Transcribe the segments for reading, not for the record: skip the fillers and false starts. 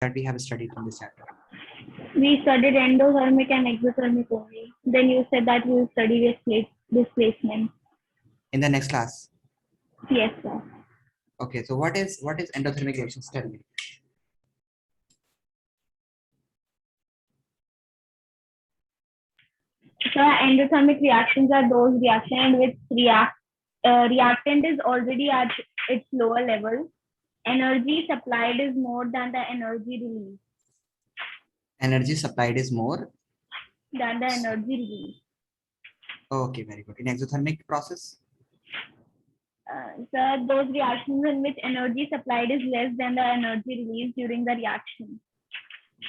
that we have studied in this chapter? We studied endothermic and exothermic only. Then you said that we will study displacement. In the next class. Yes, sir. Okay, so what is endothermic reactions? Tell me. So endothermic reactions are those reactions in which reactant is already at its lower level. Energy supplied is more than the energy released. Energy supplied is more Than the energy released. Okay, very good. In exothermic process? So those reactions in which energy supplied is less than the energy released during the reaction.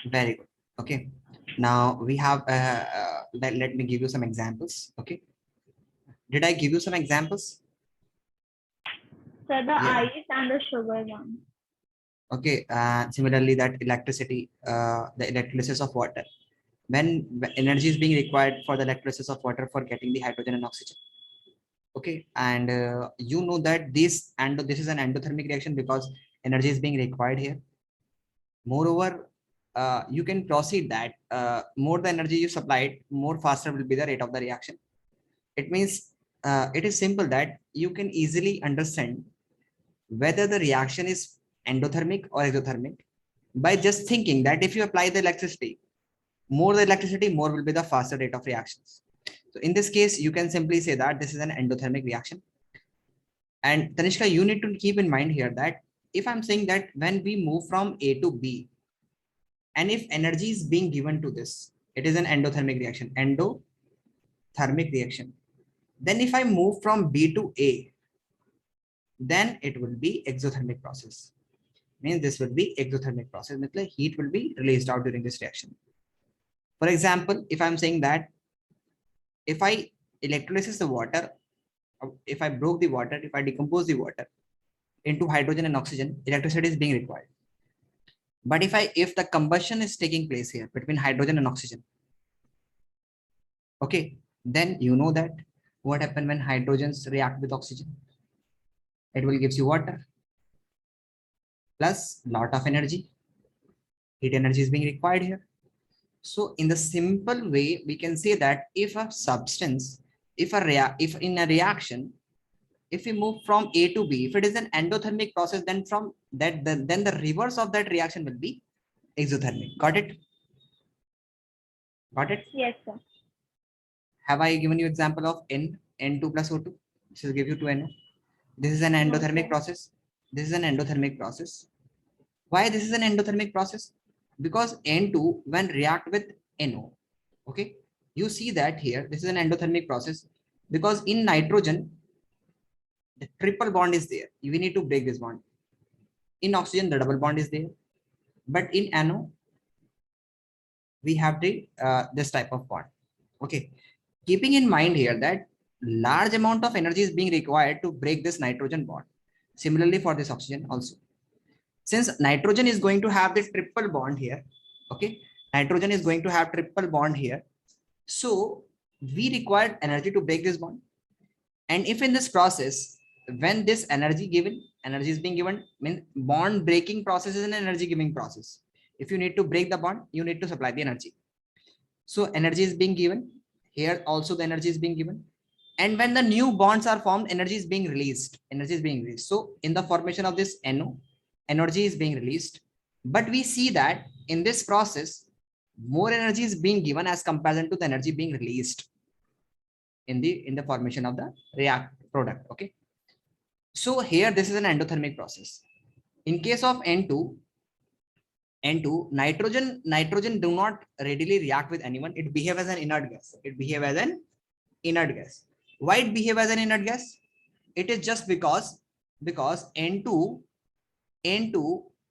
Very good. Okay. Now we have, let me give you some examples. Okay. Did I give you some examples? So the Yeah. ice and the sugar one. Okay. Similarly, that electricity, the electrolysis of water. When energy is being required for the electrolysis of water for getting the hydrogen and oxygen. Okay. And you know that this is an endothermic reaction because energy is being required here. Moreover, you can proceed that more the energy you supplied, more faster will be the rate of the reaction. It means it is simple that you can easily understand whether the reaction is endothermic or exothermic by just thinking that if you apply the electricity, more will be the faster rate of reactions. So in this case, you can simply say that this is an endothermic reaction. And Tanishka, you need to keep in mind here that if I'm saying that when we move from A to B, and if energy is being given to this, it is an endothermic reaction. Then if I move from B to A, then it will be exothermic process. Means this will be exothermic process. Means heat will be released out during this reaction. For example, if I'm saying that if I electrolysis the water, if I broke the water, if I decompose the water into hydrogen and oxygen, electricity is being required. But if the combustion is taking place here between hydrogen and oxygen, okay, then you know that what happens when hydrogens react with oxygen? It will gives you water plus lot of energy. Heat energy is being required here. So in the simple way, we can say that if a substance, if in a reaction, if we move from A to B, if it is an endothermic process, then from that, then the reverse of that reaction will be exothermic. Got it? Got it? Yes, sir. Have I given you example of N2 plus O2? This will give you 2NO. This is an endothermic process. This is an endothermic process. Why this is an endothermic process? Because N2 when react with NO, okay, you see that here this is an endothermic process because in nitrogen the triple bond is there. We need to break this bond. In oxygen the double bond is there, but in NO we have the this type of bond. Okay, keeping in mind here that large amount of energy is being required to break this nitrogen bond. Similarly for this oxygen also. Since nitrogen is going to have the triple bond here, okay, nitrogen is going to have triple bond here. So we require energy to break this bond. And if in this process, when this energy is being given, means bond breaking process is an energy giving process. If you need to break the bond, you need to supply the energy. So energy is being given. Here also the energy is being given. And when the new bonds are formed, energy is being released. So in the formation of this NO, energy is being released. But we see that in this process, more energy is being given as comparison to the energy being released in the formation of the react product. Okay. So here this is an endothermic process. In case of N2, nitrogen do not readily react with anyone. It behaves as an inert gas. Why it behave as an inert gas? It is just because N2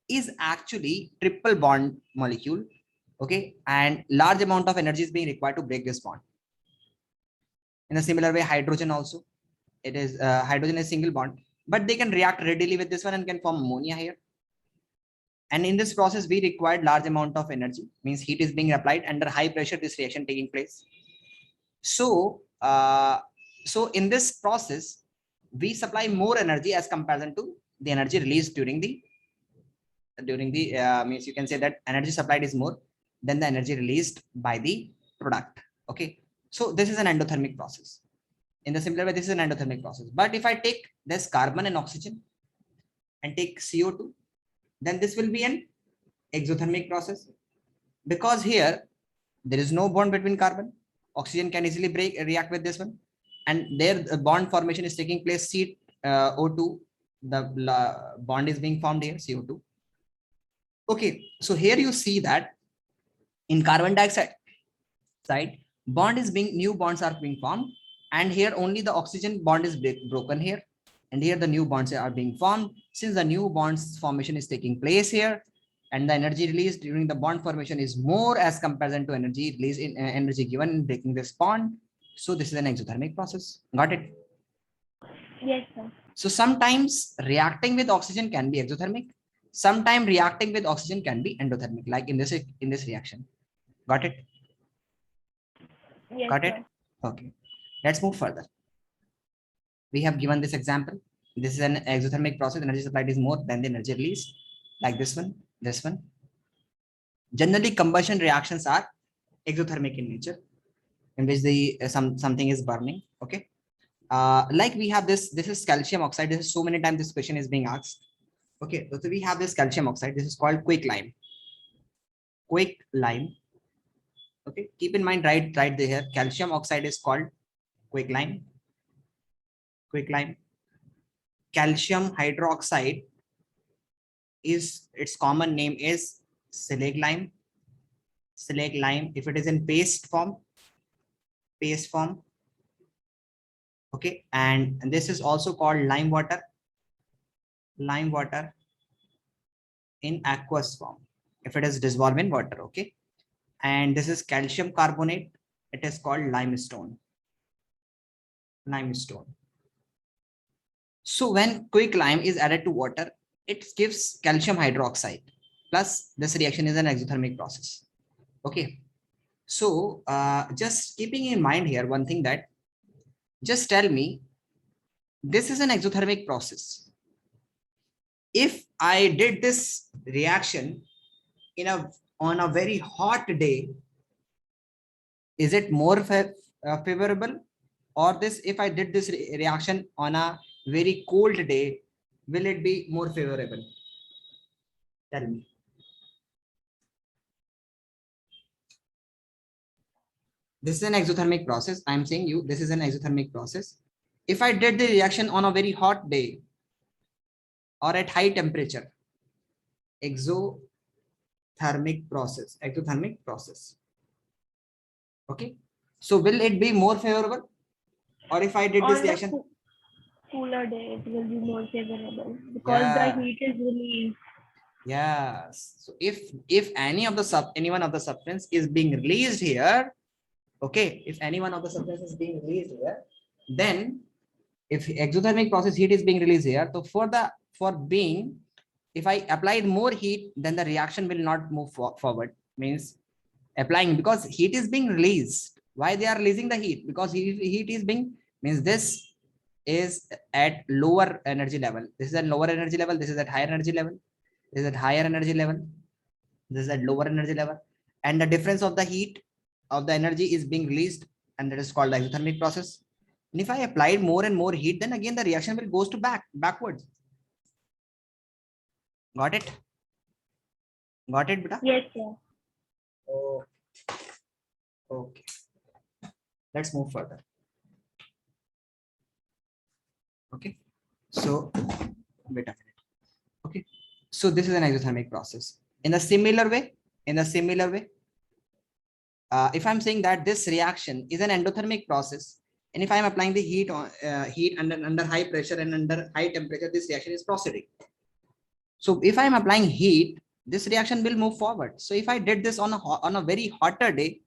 is actually triple bond molecule, okay, and large amount of energy is being required to break this bond. In a similar way, hydrogen also, it is hydrogen is single bond, but they can react readily with this one and can form ammonia here. And in this process, we required large amount of energy, means heat is being applied under high pressure, this reaction taking place. So in this process, we supply more energy as comparison to the energy released during the during the means you can say that energy supplied is more than the energy released by the product. Okay, so this is an endothermic process. In the similar way, this is an endothermic process. But if I take this carbon and oxygen and take CO2, then this will be an exothermic process, because here there is no bond between carbon. Oxygen can easily react with this one, and there the bond formation is taking place. CO2, the bond is being formed here, CO2. Okay, so here you see that in carbon dioxide side, new bonds are being formed, and here only the oxygen bond is broken here, and here the new bonds are being formed. Since the new bonds formation is taking place here, and the energy released during the bond formation is more as comparison to energy released in energy given in breaking this bond. So this is an exothermic process. Got it? Yes, sir. So sometimes reacting with oxygen can be exothermic. Sometimes reacting with oxygen can be endothermic, like in this reaction. Got it? Yes, Got it? sir. Okay. Let's move further. We have given this example. This is an exothermic process. Energy supplied is more than the energy released, like this one, this one. Generally, combustion reactions are exothermic in nature, in which the something is burning. Okay. Like we have this is calcium oxide. This is so many times this question is being asked. Okay, so we have this calcium oxide. This is called quicklime. Quicklime. Okay, keep in mind, right there, calcium oxide is called quicklime. Quicklime. Calcium hydroxide is its common name is slag lime. Slag lime, if it is in paste form. Okay, and this is also called lime water. Lime water in aqueous form, if it is dissolved in water. Okay, and this is calcium carbonate. It is called limestone. Limestone. So when quicklime is added to water, it gives calcium hydroxide. Plus, this reaction is an exothermic process. Okay. So just keeping in mind here one thing, that just tell me, this is an exothermic process. If I did this reaction on a very hot day, is it more favorable? Or this, if I did this reaction on a very cold day, will it be more favorable? Tell me. This is an exothermic process. I'm saying you, this is an exothermic process. If I did the reaction on a very hot day or at high temperature, exothermic process. Okay. So will it be more favorable? Or if I did this reaction? Cooler day, it will be more favorable because the heat is released. Yes. So if any one of the substance is being released here, okay, if any one of the substance is being released here, then if exothermic process heat is being released here, so if I applied more heat, then the reaction will not move forward. Means applying, because heat is being released. Why they are releasing the heat? Because heat is being, means this is at lower energy level. This is at lower energy level. This is at higher energy level. This is at higher energy level. This is at lower energy level. And the difference of the heat of the energy is being released, and that is called the exothermic process. And if I applied more and more heat, then again the reaction will goes to backwards. Got it? Got it, beta? Yes, sir. Oh, okay. Let's move further. Okay. So, wait a minute. Okay. So this is an exothermic process. In a similar way, if I'm saying that this reaction is an endothermic process, and if I'm applying the heat under high pressure and under high temperature, this reaction is proceeding. So if I'm applying heat, this reaction will move forward. So if I did this on a very hotter day,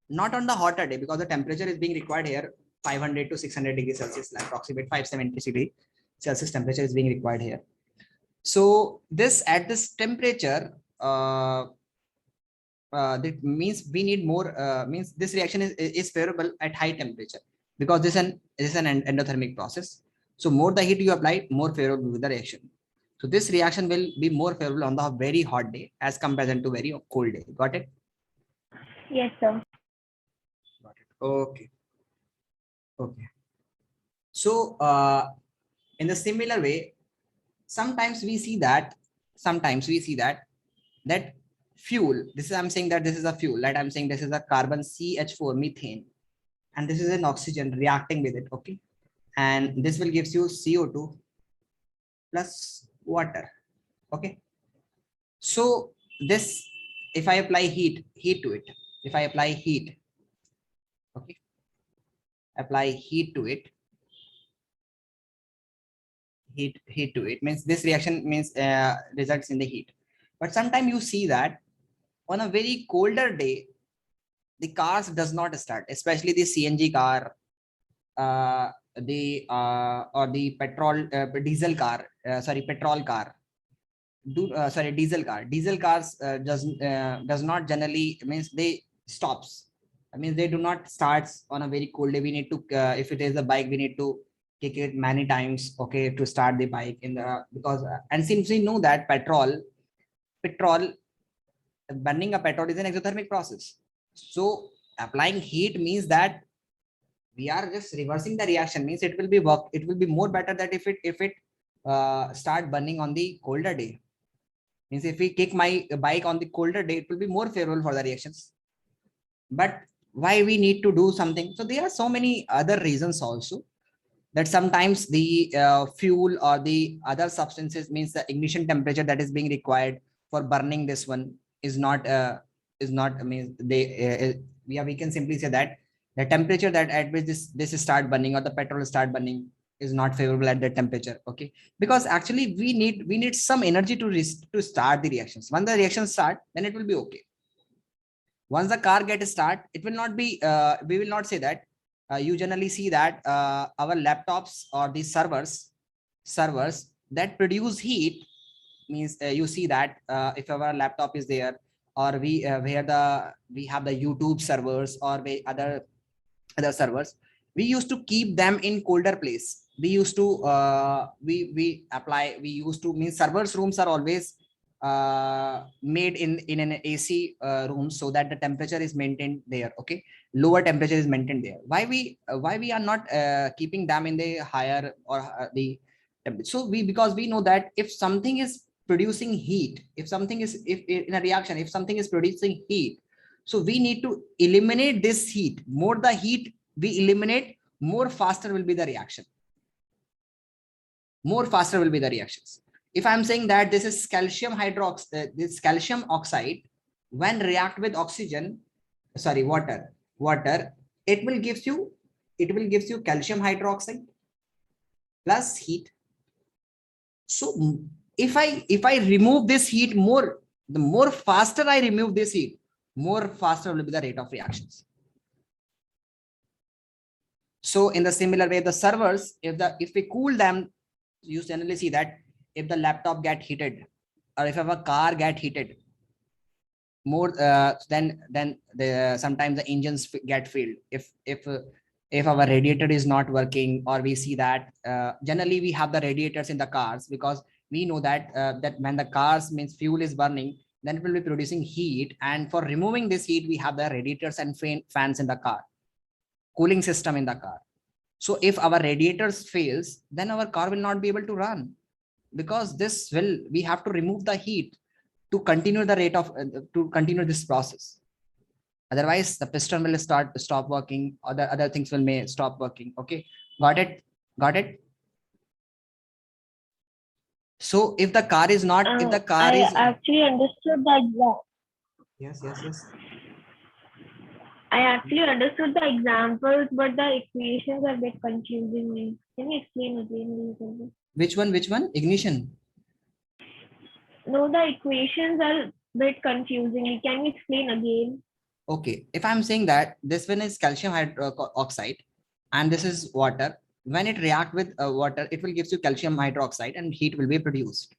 not on the hotter day, because the temperature is being required here 500 to 600 degrees Celsius, like approximate 570 degrees Celsius temperature is being required here. So this at this temperature, that means we need more, means this reaction is favorable at high temperature, because this is an endothermic process. So more the heat you apply, more favorable with the reaction. So this reaction will be more favorable on the very hot day as comparison to very cold day. Got it? Yes, sir. Got it. Okay. Okay. So in the similar way, sometimes we see that that fuel, this is, I'm saying that this is a fuel, that I'm saying this is a carbon CH4 methane, and this is an oxygen reacting with it. Okay. And this will gives you CO2 plus water. Okay. So this, if I apply heat to it, if I apply heat, okay, apply heat to it, heat to it means this reaction means results in the heat. But sometimes you see that on a very colder day, the cars does not start, especially the CNG car, or the diesel car, petrol car, diesel cars does not generally means they stops. I mean, they do not starts on a very cold day. We need to if it is a bike, we need to kick it many times, okay, to start the bike in the, because and since we know that petrol burning a petrol is an exothermic process. So applying heat means that we are just reversing the reaction, means it will be more better that if it start burning on the colder day. Means if we kick my bike on the colder day, it will be more favorable for the reactions. But why we need to do something? So there are so many other reasons also, that sometimes the fuel or the other substances, means the ignition temperature that is being required for burning this one is not I mean they we can simply say that the temperature that at which this start burning or the petrol start burning is not favorable at that temperature. Okay. Because actually we need some energy to start the reactions. Once the reactions start, then it will be okay. Once the car gets start, it will not be we will not say that you generally see that our laptops or the servers that produce heat, means you see that if our laptop is there, or we have the YouTube servers or other servers, we used to keep them in colder place. We used to we used to, means servers rooms are always made in an AC room, so that the temperature is maintained there. Okay. Lower temperature is maintained there. Why we are not keeping them in the higher or the temperature? So because we know that if something is producing heat, if something is, if in a reaction, if something is producing heat, so we need to eliminate this heat. More the heat we eliminate, more faster will be the reaction. More faster will be the reactions. If I'm saying that this is calcium hydroxide, this calcium oxide, when react with oxygen, water, it will gives you calcium hydroxide plus heat. So if I remove this heat more, the more faster I remove this heat, more faster will be the rate of reactions. So in the similar way, the servers, if we cool them, you generally see that if the laptop get heated, or if our car get heated more, then sometimes the engines get failed. If our radiator is not working, or we see that generally we have the radiators in the cars, because we know that that when the cars, means fuel is burning, then it will be producing heat, and for removing this heat, we have the radiators and fans in the car, cooling system in the car. So if our radiators fails, then our car will not be able to run, because we have to remove the heat to continue the rate of to continue this process. Otherwise the piston will stop working, or the other things may stop working. Okay. Got it. So if the car is not, if the car I is, actually understood the example. yes. I actually understood the examples, but the equations are a bit confusing me. Can you explain again a little bit? Which one? Ignition. No, the equations are a bit confusing. Can you explain again? Okay. If I'm saying that this one is calcium hydroxide and this is water, when it react with water, it will give you calcium hydroxide and heat will be produced.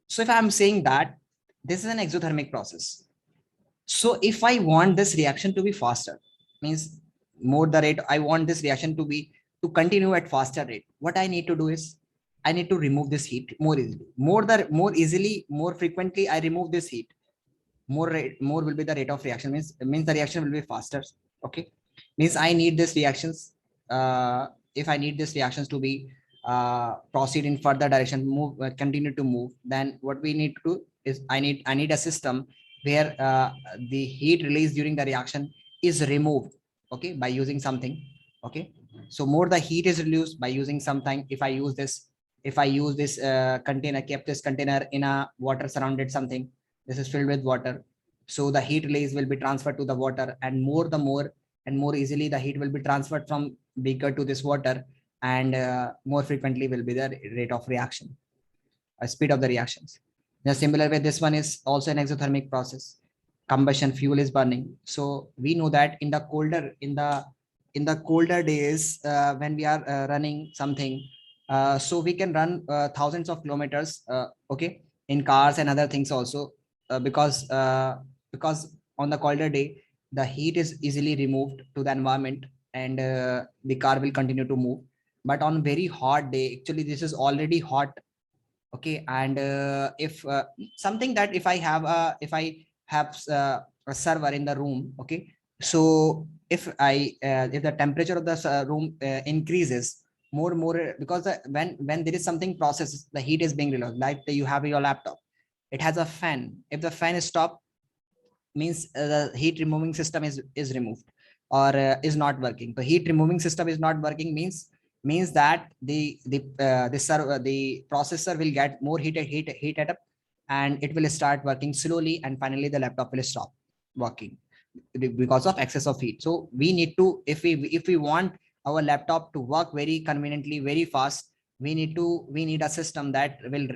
So if I'm saying that this is an exothermic process, so if I want this reaction to be faster, means more the rate, I want this reaction to continue at faster rate, what I need to do is I need to remove this heat more easily. More easily, more frequently I remove this heat, more will be the rate of reaction. Means the reaction will be faster. Okay, means I need this reactions. If I need this reactions to be proceed in further direction, move, continue to move, then what we need to do is I need a system where the heat released during the reaction is removed. Okay, by using something. Okay, so more the heat is reduced by using something. If I use this container, kept this container in a water surrounded something, this is filled with water, so the heat release will be transferred to the water, and more easily the heat will be transferred from beaker to this water, and more frequently will be the rate of reaction, speed of the reactions. The similar way, this one is also an exothermic process. Combustion fuel is burning. So we know that in the colder days, when we are running something, so we can run thousands of kilometers, okay, in cars and other things also, because on the colder day the heat is easily removed to the environment, and the car will continue to move. But on very hot day, actually this is already hot. Okay, and if something that if I have a server in the room, okay, so if the temperature of the room increases more, because when there is something process, the heat is being released, like you have your laptop, it has a fan. If the fan is stopped, means the heat removing system is removed, or is not working. The heat removing system is not working, means that the server, the processor will get more heat up, and it will start working slowly, and finally the laptop will stop working because of excess of heat. So we need to, if we want our laptop to work very conveniently, very fast, we need a system that will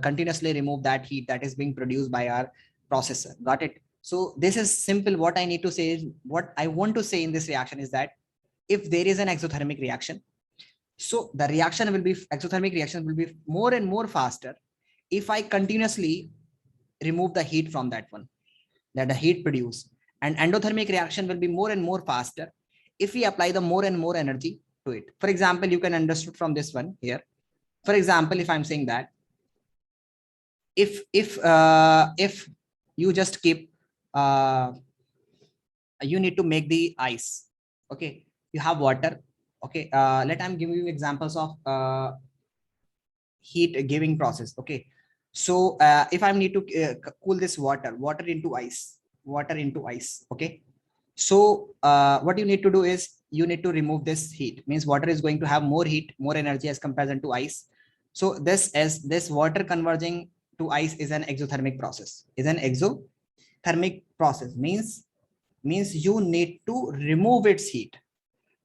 continuously remove that heat that is being produced by our processor. Got it? So this is simple. What I need to say is, what I want to say in this reaction is that if there is an exothermic reaction, so the reaction will be, exothermic reaction will be more and more faster if I continuously remove the heat from that one, that the heat produced. And endothermic reaction will be more and more faster if we apply the more and more energy to it. For example, you can understood from this one here. For example, if I'm saying that if you just keep you need to make the ice. Okay, you have water. Okay, I'm giving you examples of heat giving process. Okay, so if I need to cool this water into ice. Okay, so what you need to do is you need to remove this heat. Means water is going to have more heat, more energy as comparison to ice. So this water converging to ice is an exothermic process. Is an exothermic process. Means you need to remove its heat.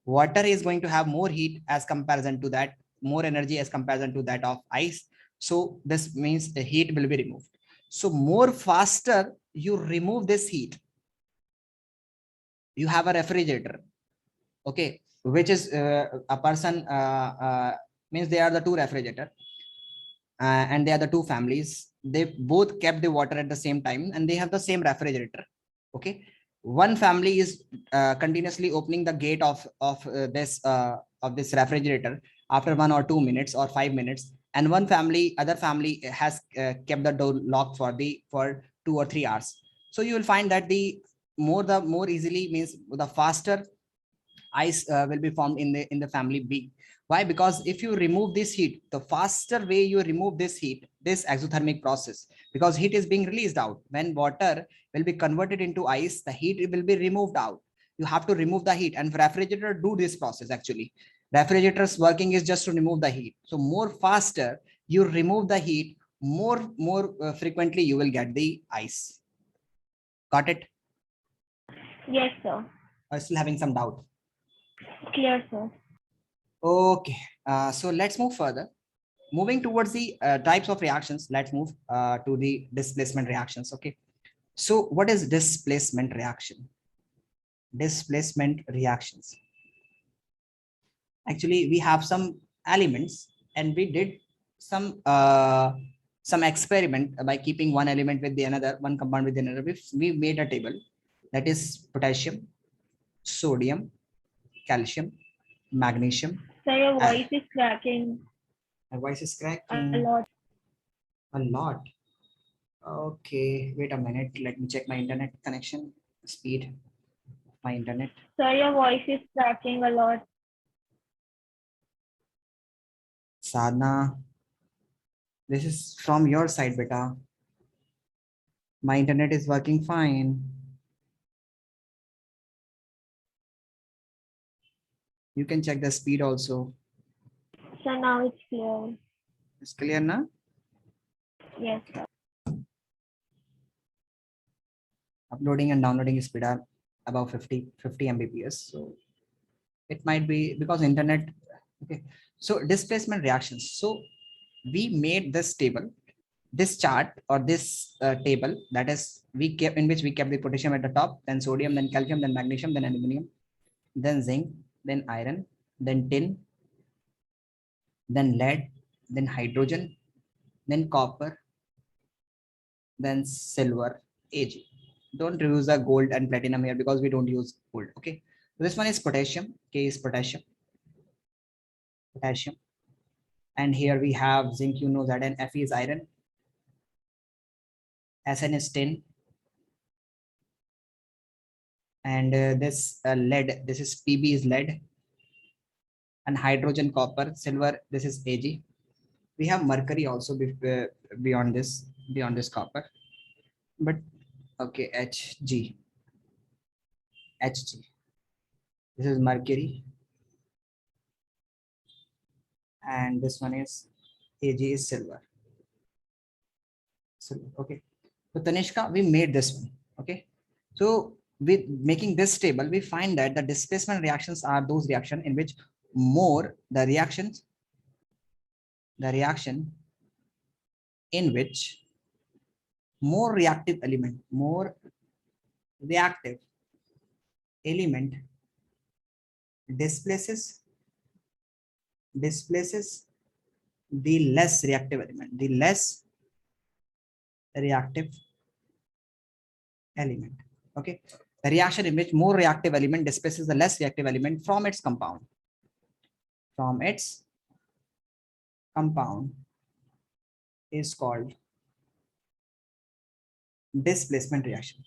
Water is going to have more heat as comparison to that, more energy as comparison to that of ice. So this means the heat will be removed. So more faster you remove this heat. You have a refrigerator, okay, which is a person, means they are the two refrigerator, and they are the two families. They both kept the water at the same time, and they have the same refrigerator. Okay, one family is continuously opening the gate of this refrigerator after 1 or 2 minutes or 5 minutes, and other family has kept the door locked for 2 or 3 hours. So you will find that the more easily, means the faster ice will be formed in the family B. Why? Because if you remove this heat, the faster way you remove this heat, this exothermic process, because heat is being released out. When water will be converted into ice, the heat will be removed out. You have to remove the heat, and refrigerator do this process actually. Refrigerators working is just to remove the heat. So more faster you remove the heat, more frequently you will get the ice. Got it? Yes, sir. I'm still having some doubt. Clear, sir. Okay, so let's move further. Moving towards the types of reactions, let's move to the displacement reactions. Okay, so what is displacement reaction? Displacement reactions. Actually, we have some elements, and we did some experiment by keeping one element with the another, one compound with the another. We made a table that is potassium, sodium, calcium, magnesium. Sir, your voice is cracking. My voice is A cracking lot. a lot. Okay, wait a minute. Let me check my internet connection speed. My internet. Sir, your voice is cracking a lot. Sadhna, this is from your side, beta. My internet is working fine. You can check the speed also. So now it's clear. It's clear now? Yes, Okay. sir. Uploading and downloading speed are above 50 Mbps. So it might be because internet. Okay. So displacement reactions. So we made this table, this chart or this table, that is we kept in which we kept the potassium at the top, then sodium, then calcium, then magnesium, then aluminum, then zinc, then iron, then tin, then lead, then hydrogen, then copper, then silver, Ag. Don't use the gold and platinum here because we don't use gold. Okay. So this one is potassium. K is potassium. Potassium. And here we have zinc, you know that, and Fe is iron. Sn is tin. And this lead, this is Pb is lead. And hydrogen, copper, silver, this is Ag. We have mercury also beyond this copper. But okay, Hg. Hg. This is mercury. And this one is Ag is silver. Silver. Okay. So Tanishka, we made this one. Okay. So with making this table, we find that the displacement reactions are those reactions in which more the reaction in which more reactive element displaces the less reactive element. Okay. The reaction in which more reactive element displaces the less reactive element from its compound is called displacement reaction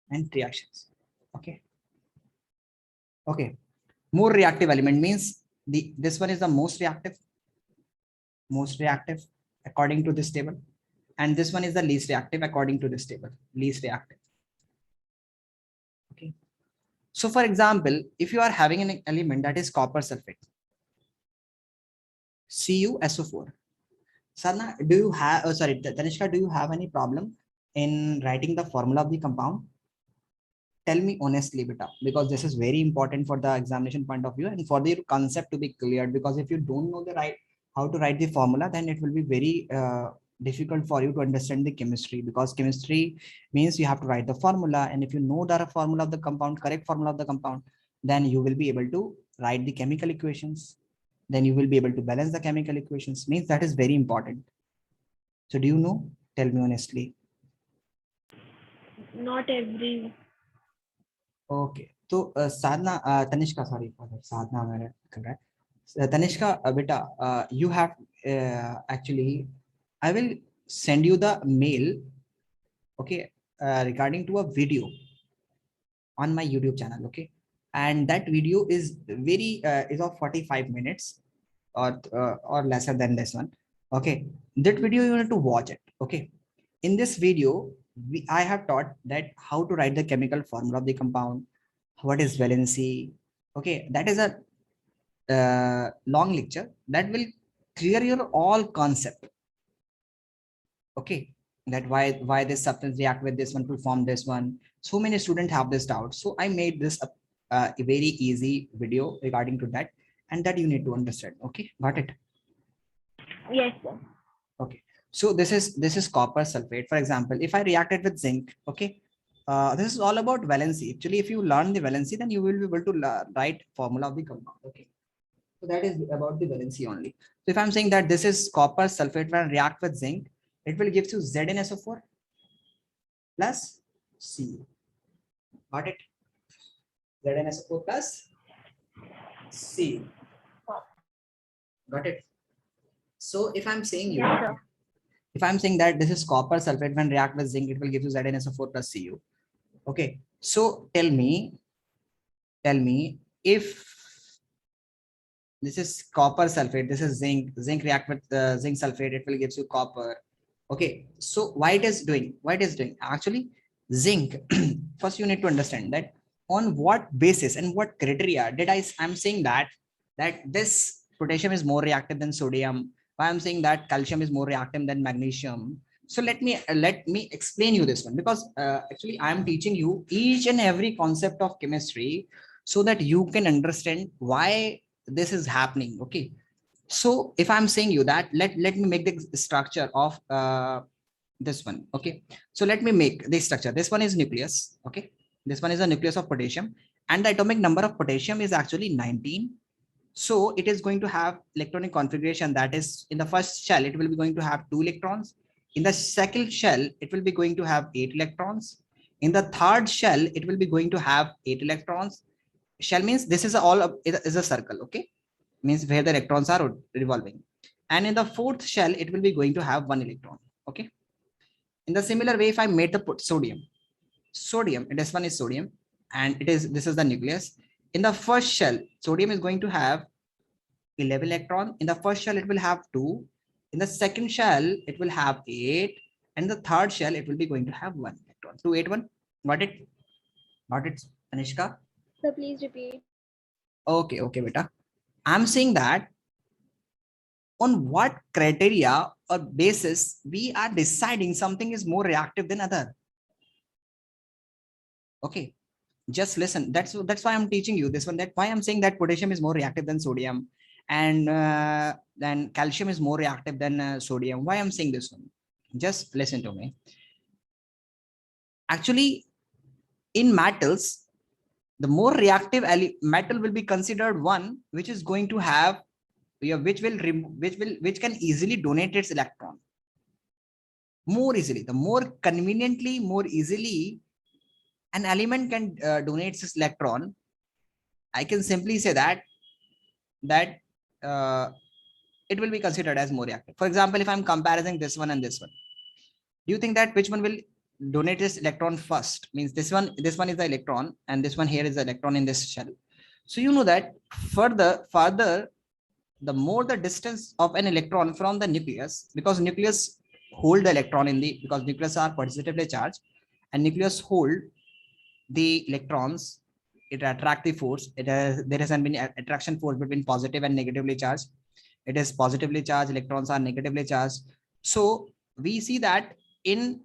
and reactions. Okay. Okay. More reactive element means this one is the most reactive according to this table, and this one is the least reactive according to this table, least reactive. Okay. So for example, if you are having an element that is copper sulfate, CuSO4. Sarna, do you have, sorry, Tanishka, do you have any problem in writing the formula of the compound? Tell me honestly, beta, because this is very important for the examination point of view and for the concept to be cleared. Because if you don't know the how to write the formula, then it will be very difficult for you to understand the chemistry, because chemistry means you have to write the formula, and if you know the formula of the compound, correct formula of the compound, then you will be able to write the chemical equations, then you will be able to balance the chemical equations. Means that is very important. So do you know? Tell me honestly. Not every. Okay. So Sadhna, Tanishka, sorry for that. Sadhna, correct. Tanishka, beta, you have actually, I will send you the mail, okay, regarding to a video on my YouTube channel, okay, and that video is is of 45 minutes or lesser than this one, okay. That video you need to watch it, okay. In this video, I have taught that how to write the chemical formula of the compound, what is valency, okay. That is a long lecture that will clear your all concept, okay, that why this substance react with this one to form this one. So many students have this doubt, so I made this a very easy video regarding to that, and that you need to understand. Okay, got it? Yes, sir. Okay. So this is copper sulfate. For example, if I react it with zinc, okay, this is all about valency. Actually, if you learn the valency, then you will be able to write formula of the compound. Okay. So that is about the valency only. So if I'm saying that this is copper sulfate when react with zinc, it will give you ZnSO4 plus Cu. Got it? ZnSO4 plus Cu. Got it? So if I'm saying you, Yes, sir. if I'm saying that this is copper sulfate when react with zinc, it will give you ZnSO4 plus Cu. Okay. So tell me if this is copper sulfate, this is zinc react with zinc sulfate, it will gives you copper. Okay. So why it is doing actually zinc. First you need to understand that on what basis and what criteria did I'm saying that this potassium is more reactive than sodium, why I'm saying that calcium is more reactive than magnesium. So let me explain you this one, because actually I am teaching you each and every concept of chemistry so that you can understand why this is happening. Okay. So if I'm saying you that let me make the structure of this one. Okay. So let me make the structure. This one is nucleus. Okay. This one is a nucleus of potassium, and the atomic number of potassium is actually 19. So it is going to have electronic configuration, that is in the first shell it will be going to have 2 electrons, in the second shell it will be going to have 8 electrons, in the third shell it will be going to have 8 electrons. Shell means this is is a circle. Okay. Means where the electrons are revolving, and in the fourth shell it will be going to have 1 electron. Okay. In the similar way, if I made the sodium, this one is sodium, and this is the nucleus. In the first shell sodium is going to have 11 electron. In the first shell it will have 2, in the second shell it will have 8, and the third shell it will be going to have 1 electron. 2 8 1. Got it, Anishka? So please repeat. Okay, beta. I'm saying that on what criteria or basis we are deciding something is more reactive than other. Okay, just listen. That's why I'm teaching you this one, that why I'm saying that potassium is more reactive than sodium, and then calcium is more reactive than sodium. Why I'm saying this one, just listen to me. Actually, in metals, the more reactive metal will be considered one which is going to have, which can easily donate its electron more easily. The more conveniently, more easily an element can donate its electron, I can simply say that uh, it will be considered as more reactive. For example, if I'm comparing this one and this one, do you think that which one will donate its electron first? Means this one is the electron, and this one here is the electron in this shell. So you know that further, the more the distance of an electron from the nucleus, because nucleus hold the electron because nucleus are positively charged, and nucleus hold the electrons, it attract the force. There hasn't been attraction force between positive and negatively charged. It is positively charged, electrons are negatively charged. So we see that in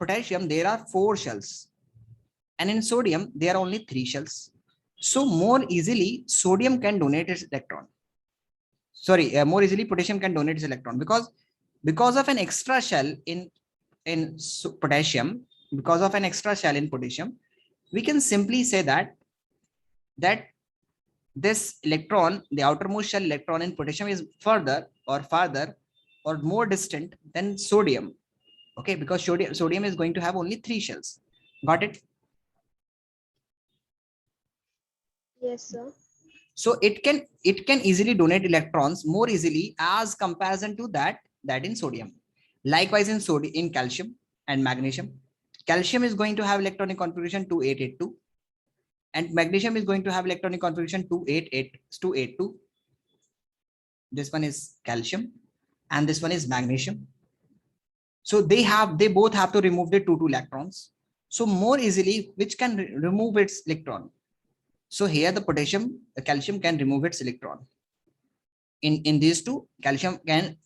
potassium there are 4 shells, and in sodium there are only 3 shells. So more easily sodium can donate its electron. Sorry, more easily potassium can donate its electron, because of an extra shell in potassium. Because of an extra shell in potassium, we can simply say that this electron, the outermost shell electron in potassium, is farther or more distant than sodium. Okay, because sodium is going to have only 3 shells. Got it? Yes, sir. So it can easily donate electrons more easily as comparison to that in sodium. Likewise in calcium and magnesium, calcium is going to have electronic configuration 2882, and magnesium is going to have electronic configuration 282. This one is calcium and this one is magnesium. So they both have to remove the 2 electrons. So more easily, which can remove its electron? So here the calcium can remove its electron. In these two, calcium can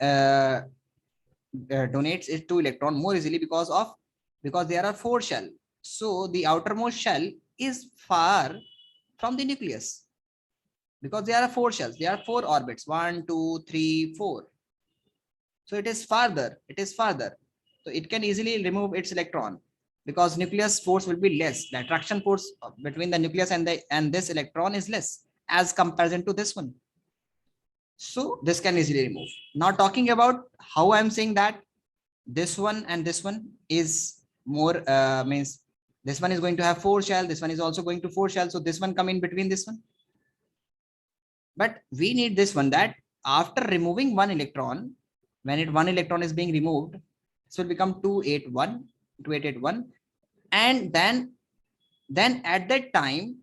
donates its 2 electron more easily because there are 4 shell. So the outermost shell is far from the nucleus, because there are 4 shells. There are 4 orbits, 1 2 3 4. So it is farther. So it can easily remove its electron, because nucleus force will be less. The attraction force between the nucleus and this electron is less as comparison to this one. So this can easily remove. Now talking about how I'm saying that this one and this one is more means this one is going to have 4 shell, this one is also going to 4 shell, so this one come in between this one. But we need this one, that after removing one electron, when one electron is being removed, this will become 2881, and then at that time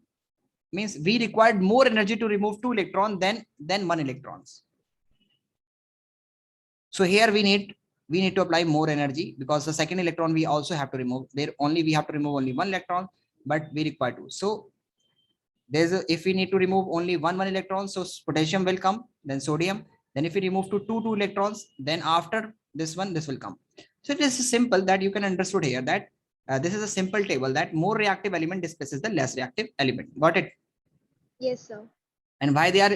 means we required more energy to remove 2 electrons than 1 electrons. So here we need to apply more energy, because the second electron we also have to remove. There only we have to remove only 1 electron, but we require 2. So if we need to remove only one electron, so potassium will come, then sodium. Then if we remove two electrons, then after this one, this will come. So it is simple that you can understood here that this is a simple table that more reactive element displaces the less reactive element. Got it? Yes, sir. And why they are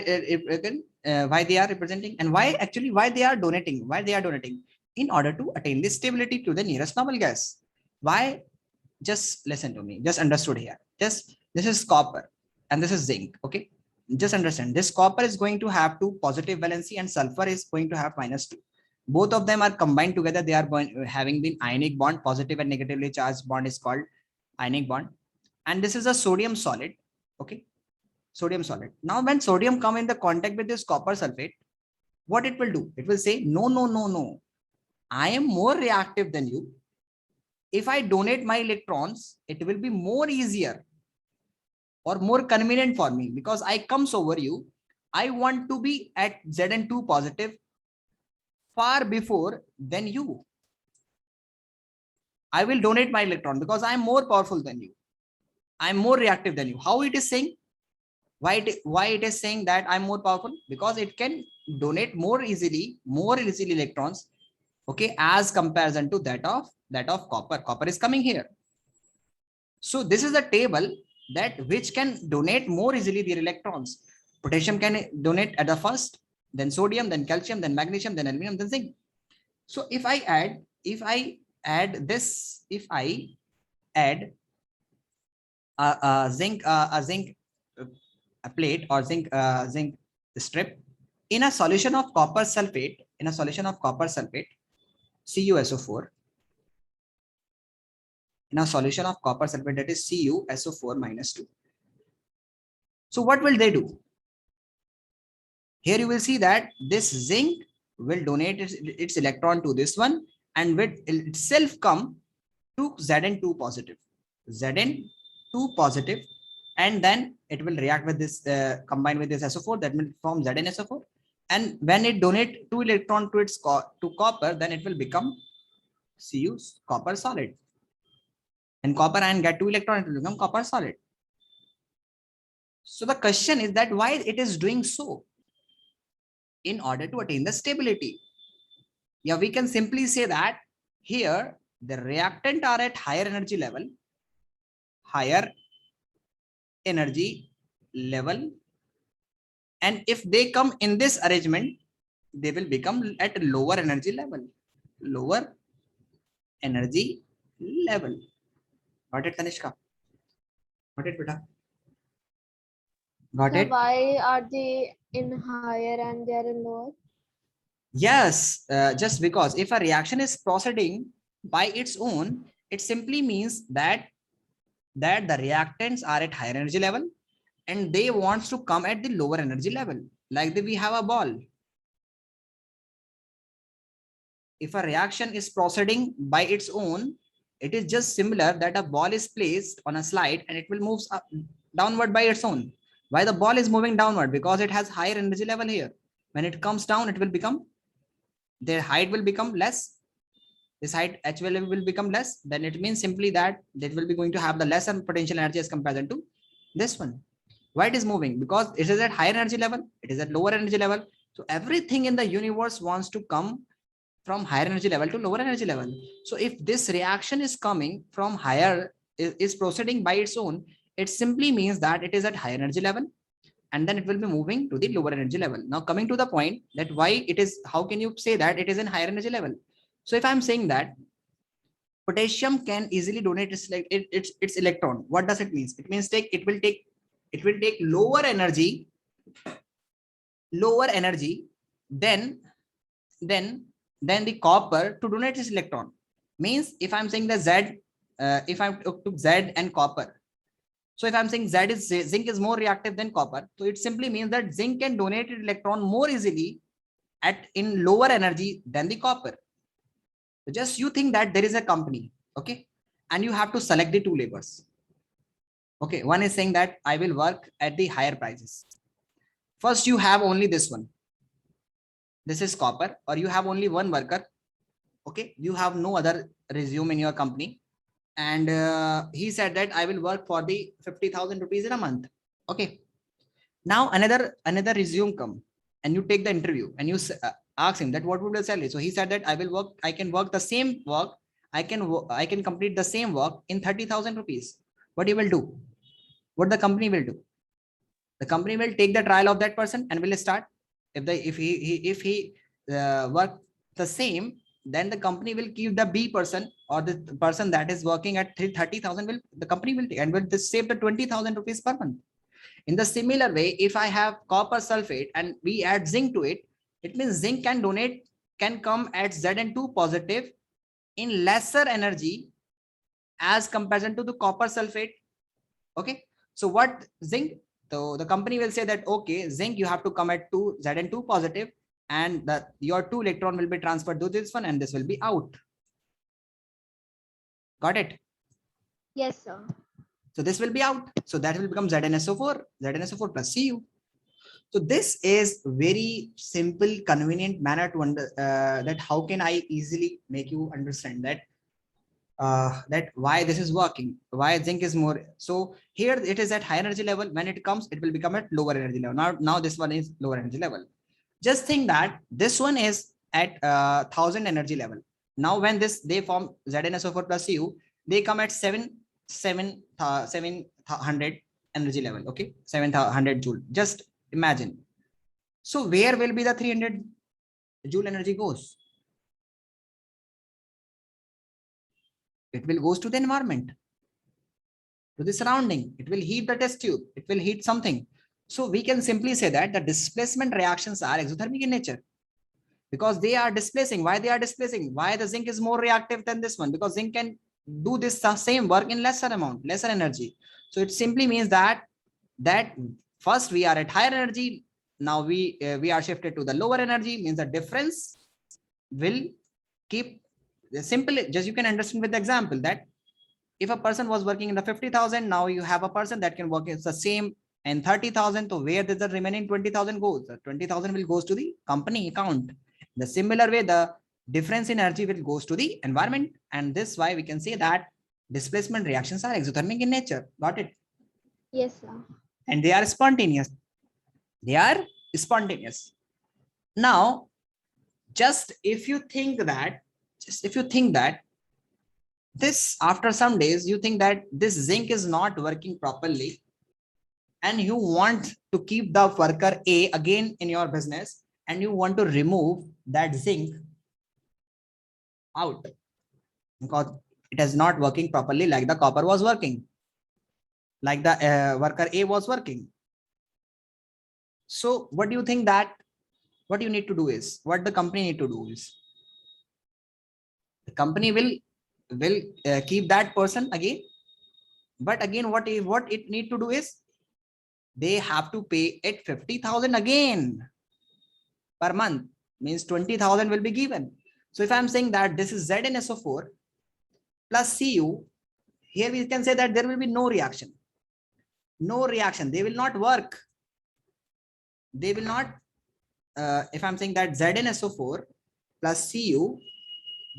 why they are representing, and why they are donating in order to attain this stability to the nearest normal gas. Why? Just listen to me. Just understood here. Just this is copper and this is zinc. Okay. Just understand, this copper is going to have 2 positive valency and sulfur is going to have -2. Both of them are combined together. They are having the ionic bond. Positive and negatively charged bond is called ionic bond. And this is a sodium solid. Okay. Sodium solid. Now when sodium come in the contact with this copper sulfate, what it will do? It will say, no. I am more reactive than you. If I donate my electrons, it will be more easier or more convenient for me, because I comes over you. I want to be at Zn2 positive far before than you. I will donate my electron because I am more powerful than you. I am more reactive than you. How it is saying? Why it is saying that I'm more powerful? Because it can donate more easily electrons, okay, as comparison to that of copper. Copper is coming here. So this is a table that which can donate more easily their electrons. Potassium can donate at the first, then sodium, then calcium, then magnesium, then aluminum, then zinc. So if I add a zinc a plate or zinc strip in a solution of copper sulfate, CuSO4, in a solution of copper sulfate, that is CuSO4 -2. So what will they do? Here you will see that this zinc will donate its electron to this one and will itself come to Zn2 positive. Zn2 positive, and then it will react with this, combine with this SO4, that will form ZnSO4. And when it donate 2 electron to its to copper, then it will become Cu copper solid. And copper ion get 2 electrons, it will become copper solid. So the question is that why it is doing so? In order to attain the stability. Yeah, we can simply say that here the reactant are at higher energy level, and if they come in this arrangement, they will become at lower energy level. Got it, Tanishka? Got it, beta? Got So it? why are they in higher and they are in lower? Yes, just because if a reaction is proceeding by its own, it simply means that the reactants are at higher energy level and they want to come at the lower energy level. Like we have a ball. If a reaction is proceeding by its own, it is just similar that a ball is placed on a slide and it will move up, downward by its own. Why the ball is moving downward? Because it has higher energy level here. When it comes down, it will become, their height will become less. This height actually will become less. Then it means simply that it will be going to have the lesser potential energy as compared to this one. Why it is moving? Because it is at higher energy level, it is at lower energy level. So everything in the universe wants to come from higher energy level to lower energy level. So if this reaction is coming from higher, is proceeding by its own, it simply means that it is at higher energy level, and then it will be moving to the lower energy level. Now coming to the point that why it is, how can you say that it is in higher energy level? So if I'm saying that potassium can easily donate its electron, what does it mean? It means it will take lower energy than the copper to donate its electron. Means if I'm saying the Z, if I took Z and copper, so if I'm saying zinc is more reactive than copper, so it simply means that zinc can donate its electron more easily at in lower energy than the copper. So just you think that there is a company, okay, and you have to select the two labors. Okay, one is saying that I will work at the higher prices. First, you have only this one. This is copper, or you have only one worker. Okay, you have no other resume in your company, and he said that I will work for the 50,000 rupees in a month. Okay, now another resume come, and you take the interview, and you ask him that what would the salary. So he said that I can work the same work, I can complete the same work in 30,000 rupees. What he will do? What the company will do? The company will take the trial of that person and will start. If he work the same, then the company will keep the B person, or the person that is working at 30,000 will the company will take and will save the 20,000 rupees per month. In the similar way, if I have copper sulfate and we add zinc to it, it means zinc can come at Zn2 positive in lesser energy as comparison to the copper sulfate. Okay, so what zinc? So the company will say that, okay, zinc, you have to come at Zn2 positive, and that your 2 electron will be transferred to this one, and this will be out. Got it? Yes, sir. So this will be out. So that will become ZnSO4 plus Cu. So this is very simple, convenient manner to that how can I easily make you understand that that why this is working, why zinc is more. So here it is at high energy level. When it comes, it will become at lower energy level. Now this one is lower energy level. Just think that this one is at 1000 energy level. Now when they form ZnSO4 plus Cu, they come at 700 energy level. Okay, 700 joule. Just imagine. So where will be the 300 joule energy goes? It will goes to the environment, to the surrounding. It will heat the test tube. It will heat something. So we can simply say that the displacement reactions are exothermic in nature, because they are displacing. Why they are displacing? Why the zinc is more reactive than this one? Because zinc can do this same work in lesser amount, lesser energy. So it simply means that first we are at higher energy. Now we are shifted to the lower energy, means the difference will keep simple. Just you can understand with the example that if a person was working in the 50,000, now you have a person that can work is the same in 30,000. So where does the remaining 20,000 goes? The 20,000 will goes to the company account. The similar way, the difference in energy will goes to the environment, and this why we can say that displacement reactions are exothermic in nature. Got it? Yes, sir. And they are spontaneous. They are spontaneous. Now, just if you think that this, after some days, you think that this zinc is not working properly, and you want to keep the worker A again in your business, and you want to remove that zinc out because it is not working properly like the copper was working, like the worker A was working. So what do you think that what you need to do is, what the company need to do is, the company will keep that person again, but again what it need to do is they have to pay it 50,000 again per month, means 20,000 will be given. So if I'm saying that this is ZnSO4 plus Cu, here we can say that there will be no reaction. No reaction. They will not work. They will not. If I'm saying that ZnSO4 plus Cu,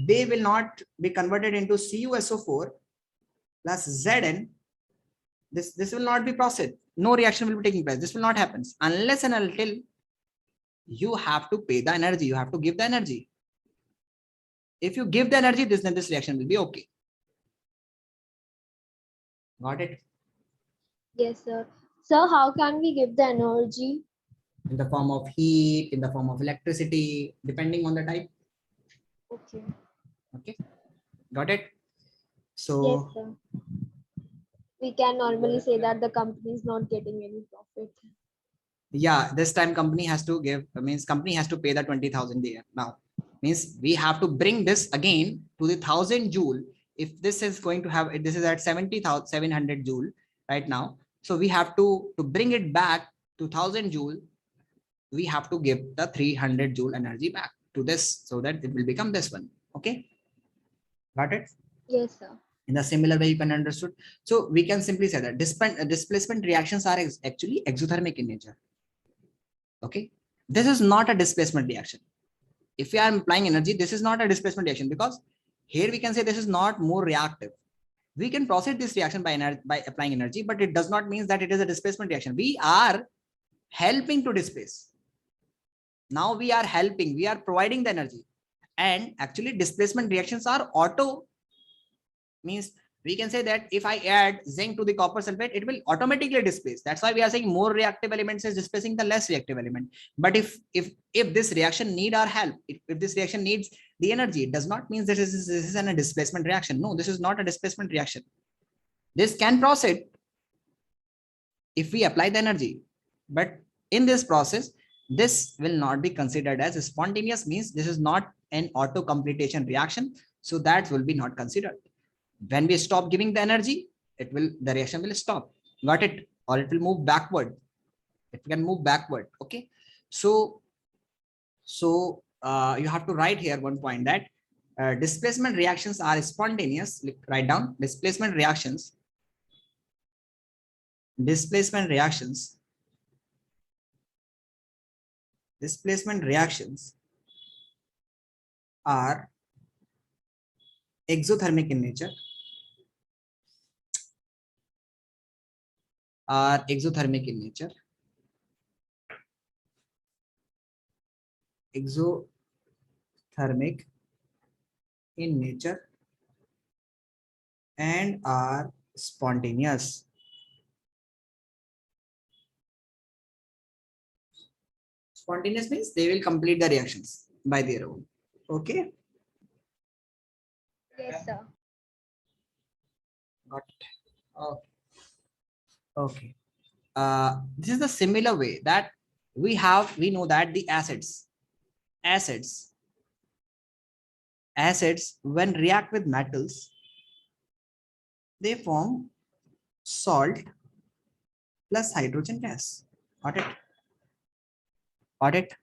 they will not be converted into CuSO4 plus Zn. This will not be processed. No reaction will be taking place. This will not happen unless and until you have to pay the energy. You have to give the energy. If you give the energy, then this reaction will be okay. Got it? Yes, sir. So how can we give the energy? In the form of heat, in the form of electricity, depending on the type. Okay. Okay. Got it? Yes, So sir. We can normally say that the company is not getting any profit. yeah, this time company has to give, means company has to pay the 20,000 there. Now means we have to bring this again to the 1000 joule. If this is going to have, this is at 70,700 joule right now. So we have to bring it back to 1000 joule. we have to give the 300 joule energy back to this so that it will become this one. Okay, got it? Yes, sir. In the similar way, you can understood. So we can simply say that displacement reactions are actually exothermic in nature. Okay, this is not a displacement reaction. If we are applying energy, this is not a displacement reaction, because here we can say this is not more reactive. We can proceed this reaction by applying energy, but it does not mean that it is a displacement reaction. We are helping to displace. Now we are helping, we are providing the energy. And actually displacement reactions are auto, means we can say that if I add zinc to the copper sulfate, it will automatically displace. That's why we are saying more reactive elements is displacing the less reactive element. But if this reaction need our help, if this reaction needs the energy, it does not mean that this is a displacement reaction. No, this is not a displacement reaction. This can proceed if we apply the energy, but in this process, this will not be considered as spontaneous, means this is not an auto completion reaction, so that will be not considered. When we stop giving the energy, the reaction will stop. Got it? Or it will move backward. It can move backward. Okay. So you have to write here one point, that displacement reactions are spontaneous. Write down displacement reactions. Displacement reactions are exothermic in nature. Exothermic in nature. Exothermic in nature and are spontaneous. Spontaneous means they will complete the reactions by their own. Okay. Yes, sir. Got it. Okay. Okay. This is the similar way that we know that the acids when react with metals, they form salt plus hydrogen gas. Got it? Got it?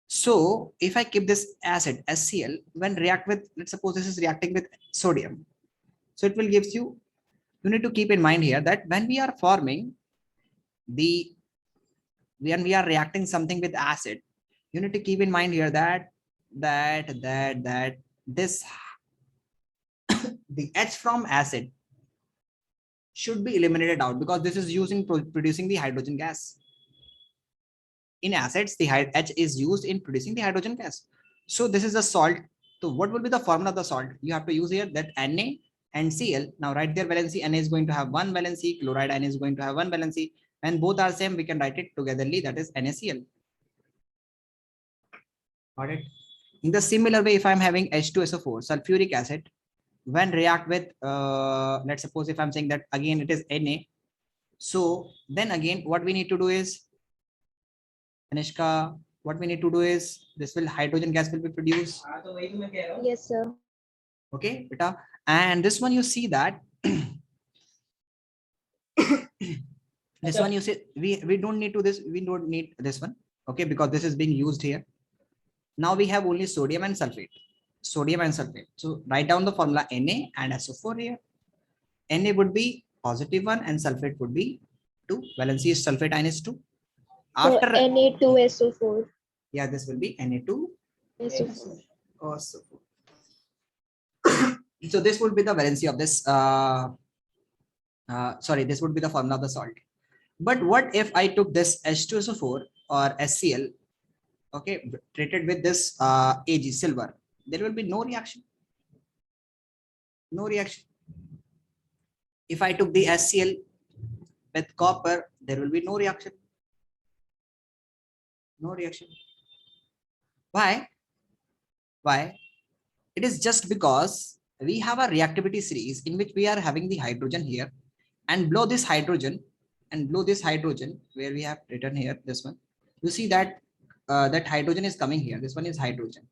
So if I keep this acid HCl, when react with, let's suppose this is reacting with sodium, so it will gives you need to keep in mind here that when we are forming when we are reacting something with acid, you need to keep in mind here that this the H from acid should be eliminated out, because this is used in producing the hydrogen gas. In acids, the H is used in producing the hydrogen gas. So this is a salt. So what will be the formula of the salt? You have to use here that Na and Cl. Now write their valency. Na is going to have one valency, chloride ion is going to have one valency. When both are same, we can write it togetherly, that is NaCl. Got it? In the similar way, if I'm having H2SO4, sulfuric acid, when react with, let's suppose if I'm saying that again it is Na. So then again, what we need to do is, Anishka, what we need to do is, this will hydrogen gas will be produced. Yes, sir. Okay, beta. And this one you see that this one you see we don't need this one. Okay, because this is being used here. Now we have only sodium and sulfate. So write down the formula Na and SO4 here. Na would be positive 1 and sulfate would be 2. Valency is sulfate ion is 2. After so Na2SO4. Yeah, this will be Na2SO4. So this would be the valency of this. This would be the formula of the salt. But what if I took this H2SO4 or HCl, okay, treated with this Ag, silver? There will be no reaction. No reaction. If I took the HCl with copper, there will be no reaction. No reaction. Why? Why? It is just because we have a reactivity series in which we are having the hydrogen here, and below this hydrogen where we have written here this one, you see that that hydrogen is coming here. This one is hydrogen.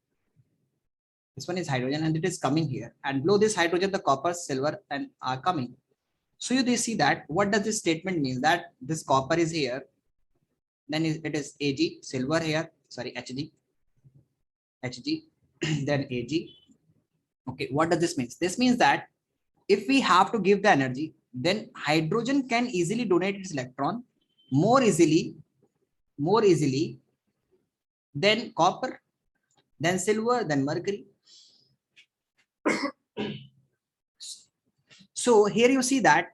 This one is hydrogen and it is coming here, and below this hydrogen the copper, silver and are coming. So you see that what does this statement mean? That this copper is here, then it is Ag, silver here, sorry, Hg, then Ag. Okay, what does this mean? This means that if we have to give the energy, then hydrogen can easily donate its electron more easily than copper, then silver, then mercury. So here you see that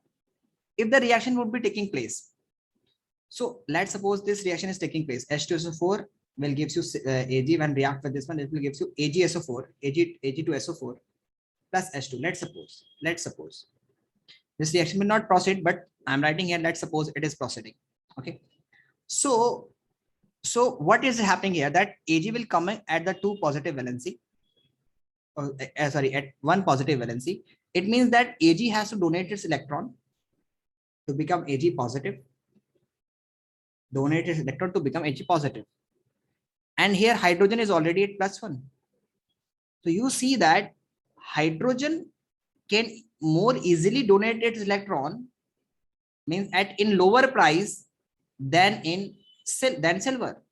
if the reaction would be taking place, so let's suppose this reaction is taking place, H2SO4 will gives you Ag, when react with this one, it will gives you AgSO4, Ag2SO4 plus H2. Let's suppose this reaction will not proceed, but I'm writing here, let's suppose it is proceeding. Okay, so what is happening here, that Ag will come in at the 2 positive valency, at 1 positive valency. It means that Ag has to donate its electron to become Ag positive, donate its electron to become Ag positive, and here hydrogen is already at +1. So you see that hydrogen can more easily donate its electron, means in lower price than silver.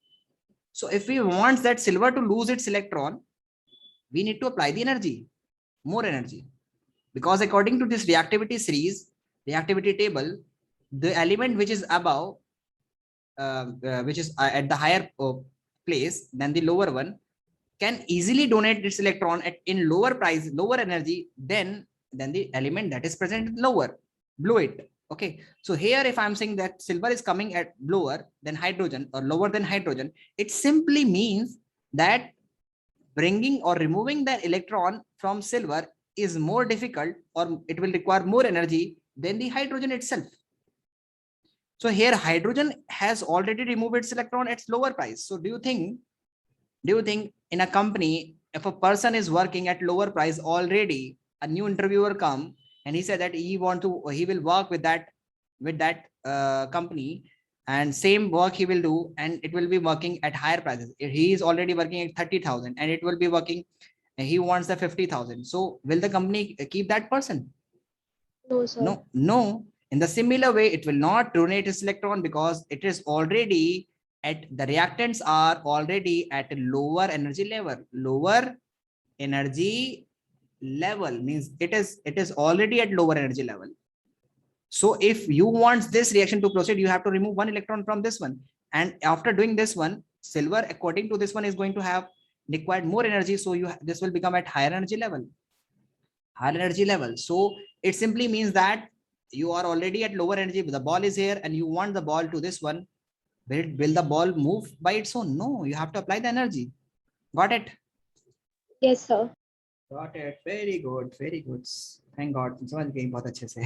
So if we want that silver to lose its electron, we need to apply the energy, more energy, because according to this reactivity series, reactivity table, the element which is above, which is at the higher place than the lower one, can easily donate its electron in lower price, lower energy than the element that is present lower, below it. Okay, so here if I'm saying that silver is coming at lower than hydrogen or lower than hydrogen, it simply means that bringing or removing the electron from silver is more difficult, or it will require more energy than the hydrogen itself. So here hydrogen has already removed its electron at lower price. So do you think in a company, if a person is working at lower price already, a new interviewer come and he said that he will work with that company, and same work he will do, and it will be working at higher prices. He is already working at 30,000 and it will be working, he wants the 50,000. So will the company keep that person? No, sir. No. In the similar way, it will not donate its electron because it is already the reactants are already at a lower energy level. Lower energy level means it is already at lower energy level. So if you want this reaction to proceed, you have to remove 1 electron from this one, and after doing this one, silver according to this one is going to have required more energy, so this will become at higher energy level. So it simply means that you are already at lower energy, the ball is here and you want the ball to this one. Will the ball move by its own? No, you have to apply the energy. Got it? Yes, sir. Got it. Very good. Thank God. समझ गई बहुत अच्छे से.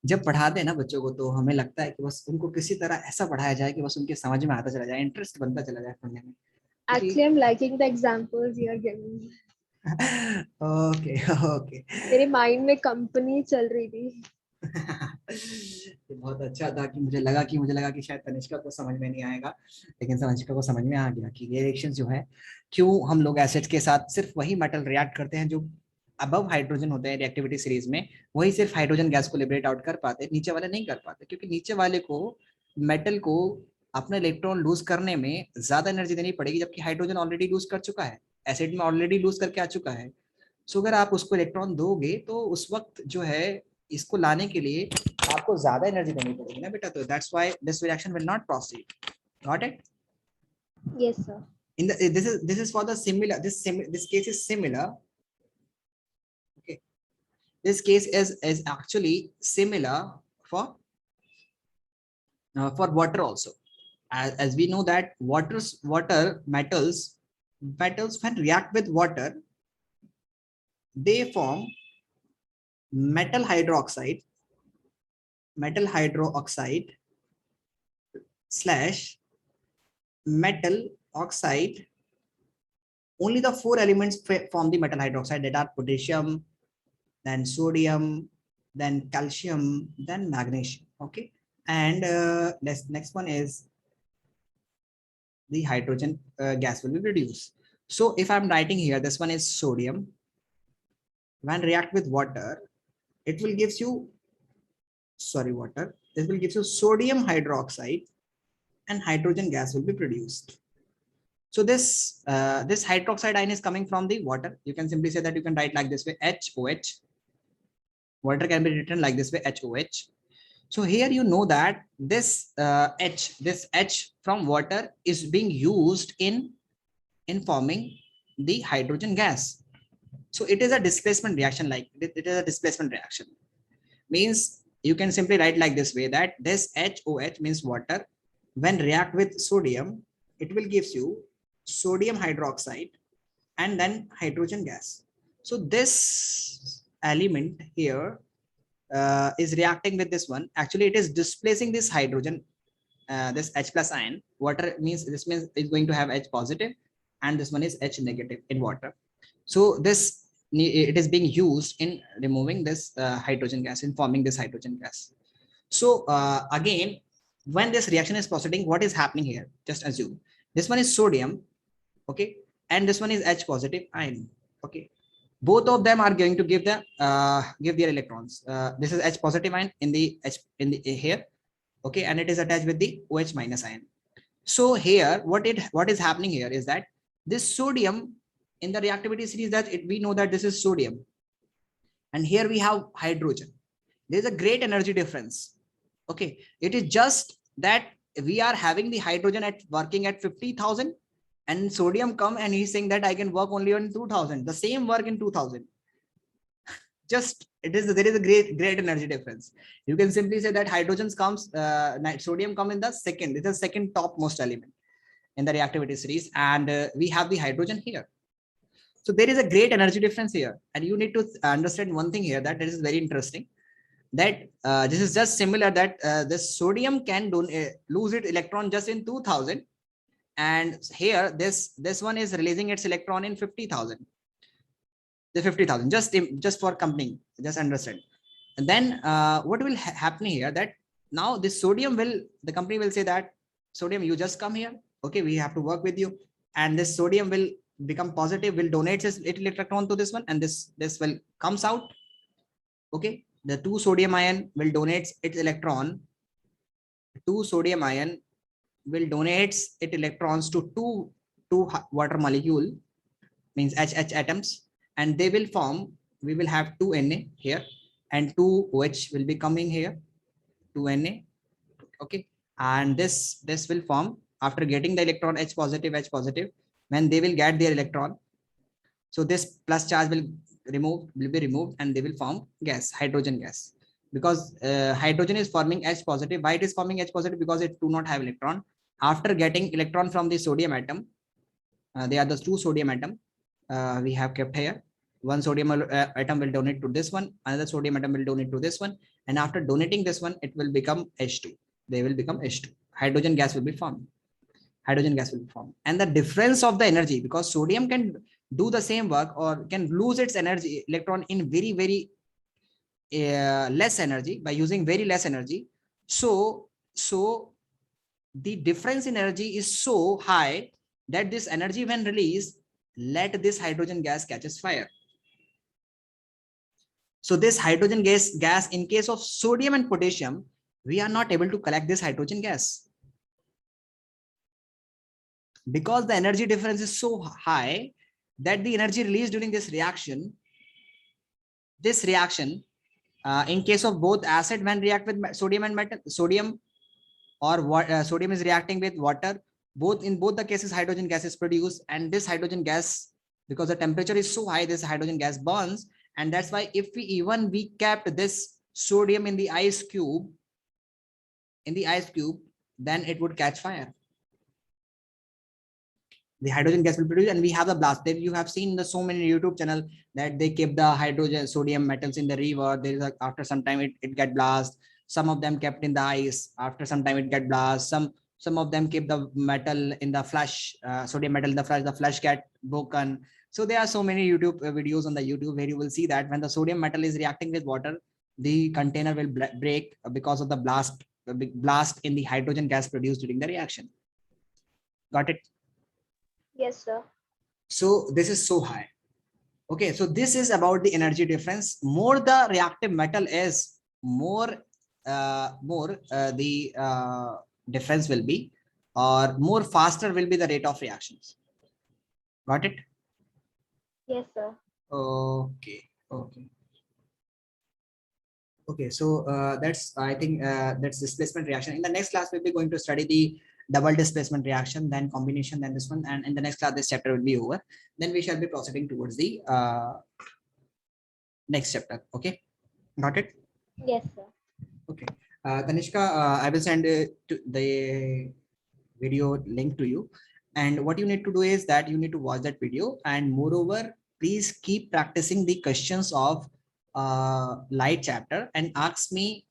जब पढ़ाते हैं ना बच्चों को, तो हमें लगता है कि बस उनको किसी तरह ऐसा पढ़ाया जाए कि बस उनके समझ में आता चला जाए, इंटरेस्ट बनता चला जाए पढ़ने में. Actually, I'm liking the examples you are giving. Okay. मेरे माइंड में कंपनी चल रही थी. बहुत अच्छा था कि मुझे लगा कि शायद तनिष्का को समझ में नहीं आएगा, लेकिन तनिष्का को समझ में आ गया कि ये रिएक्शन जो है, क्यों हम लोग एसिड्स के साथ सिर्फ वही मेटल रिएक्ट करते हैं जो अबव हाइड्रोजन होते हैं रिएक्टिविटी सीरीज में, वही सिर्फ हाइड्रोजन गैस को लिबरेट आउट कर पाते, नीचे वाले नहीं कर पाते, क्योंकि नीचे वाले को मेटल को अपना इलेक्ट्रॉन लूज करने में ज्यादा एनर्जी देनी पड़ेगी, जबकि हाइड्रोजन ऑलरेडी लूज कर चुका है, एसिड में ऑलरेडी लूज करके आ चुका है. सो अगर आप उसको इलेक्ट्रॉन दोगे तो उस वक्त जो है इसको लाने के लिए आपको ज्यादा एनर्जी देनी पड़ेगी ना बेटा, तो that's why this reaction will not proceed. Got it? Yes, sir. In the this is for the similar, this case is similar. Okay, this case is actually similar for water also, as we know that metals when react with water, they form metal hydroxide slash metal oxide. Only the 4 elements form the metal hydroxide, that are potassium, then sodium, then calcium, then magnesium. Okay, and next one is the hydrogen gas will be reduced. So if I'm writing here, this one is sodium. When react with water, it will gives you water. This will give you sodium hydroxide and hydrogen gas will be produced. So this this hydroxide ion is coming from the water. You can simply say that you can write like this way, HOH. Water can be written like this way, HOH. So here you know that this this H from water is being used in forming the hydrogen gas. So it is a displacement reaction, like it is a displacement reaction. Means you can simply write like this way, that this HOH means water. When react with sodium, it will gives you sodium hydroxide and then hydrogen gas. So this element here is reacting with this one. Actually, it is displacing this hydrogen, this H plus ion. Water means this means it's going to have H positive, and this one is H negative in water. So this it is being used in removing this hydrogen gas, in forming this hydrogen gas. So again, when this reaction is proceeding, what is happening here? Just assume this one is sodium, okay, and this one is H positive ion, okay. Both of them are going to give the give their electrons. This is H positive ion in the here, okay, and it is attached with the OH minus ion. So here, what is happening here is that this sodium in the reactivity series, that we know that this is sodium, and here we have hydrogen. There is a great energy difference. Okay, it is just that we are having the hydrogen at working at 50,000, and sodium come and he's saying that I can work only on 2,000. The same work in 2,000. Just there is a great energy difference. You can simply say that hydrogen comes, sodium come in the second. It is the second topmost element in the reactivity series, and we have the hydrogen here. So there is a great energy difference here, and you need to understand one thing here, that it is very interesting. That this is just similar, that this sodium can lose its electron just in 2,000, and here this one is releasing its electron in 50,000. The 50,000 just for company, just understand. And then what will happen here, that now this sodium the company will say that sodium, you just come here, okay, we have to work with you, and this sodium will become positive, will donate its electron to this one, and this will comes out, okay. The 2 sodium ion will donate its electron. 2 sodium ion will donate its electrons to two water molecule, means HH atoms, and they will form. We will have 2 Na here, and 2 OH will be coming here, 2 Na, okay. And this will form after getting the electron H positive. When they will get their electron, so this plus charge will be removed, and they will form gas, hydrogen gas. Because hydrogen is forming H positive. Why it is forming H positive? Because it do not have electron. After getting electron from the sodium atom, they are the 2 sodium atom we have kept here. One sodium atom will donate to this one, another sodium atom will donate to this one, and after donating this one, it will become H2. They will become H2. Hydrogen gas will be formed. And the difference of the energy, because sodium can do the same work or can lose its energy electron in very less energy, by using very less energy. So the difference in energy is so high that this energy, when released, let this hydrogen gas catches fire. So this hydrogen gas, in case of sodium and potassium, we are not able to collect this hydrogen gas, because the energy difference is so high that the energy released during this reaction, in case of both acid, when react with sodium and metal, sodium is reacting with water, in both the cases hydrogen gas is produced, and this hydrogen gas, because the temperature is so high, this hydrogen gas burns. And that's why if we kept this sodium in the ice cube, then it would catch fire. The hydrogen gas will produce, and we have the blast. Then you have seen so many YouTube channel that they keep the hydrogen sodium metals in the river. There is after some time it get blast. Some of them kept in the ice. After some time it get blast. Some of them keep the metal in the flash, sodium metal in the flash. The flash get broken. So there are so many YouTube videos on the YouTube where you will see that when the sodium metal is reacting with water, the container will break because of the blast in the hydrogen gas produced during the reaction. Got it? Yes, sir. So this is so high. Okay, so this is about the energy difference. More the reactive metal is, more more the difference will be, or more faster will be the rate of reactions. Got it? Yes, sir. Okay. Okay. Okay, so that's, I think that's displacement reaction. In the next class, we'll be going to study the double displacement reaction, then combination, then this one. And in the next class, this chapter will be over. Then we shall be proceeding towards the next chapter. Okay, got it? Yes, sir. Okay. Tanishka, I will send to the video link to you. And what you need to do is that you need to watch that video. And moreover, please keep practicing the questions of light chapter and ask me,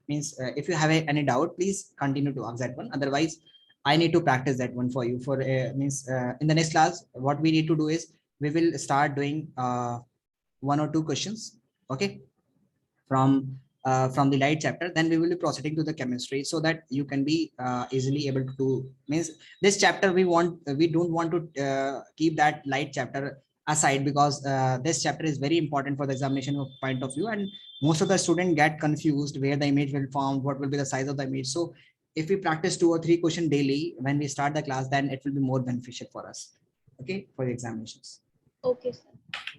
means if you have any doubt, please continue to ask that one. Otherwise, I need to practice that one for you. For means in the next class, what we need to do is we will start doing 1 or 2 questions. Okay, from the light chapter. Then we will be proceeding to the chemistry, so that you can be easily able to do, means this chapter we don't want to keep that light chapter aside, because this chapter is very important for the examination point of view, and most of the students get confused where the image will form, what will be the size of the image. So if we practice 2 or 3 questions daily when we start the class, then it will be more beneficial for us, okay, for the examinations. Okay, sir.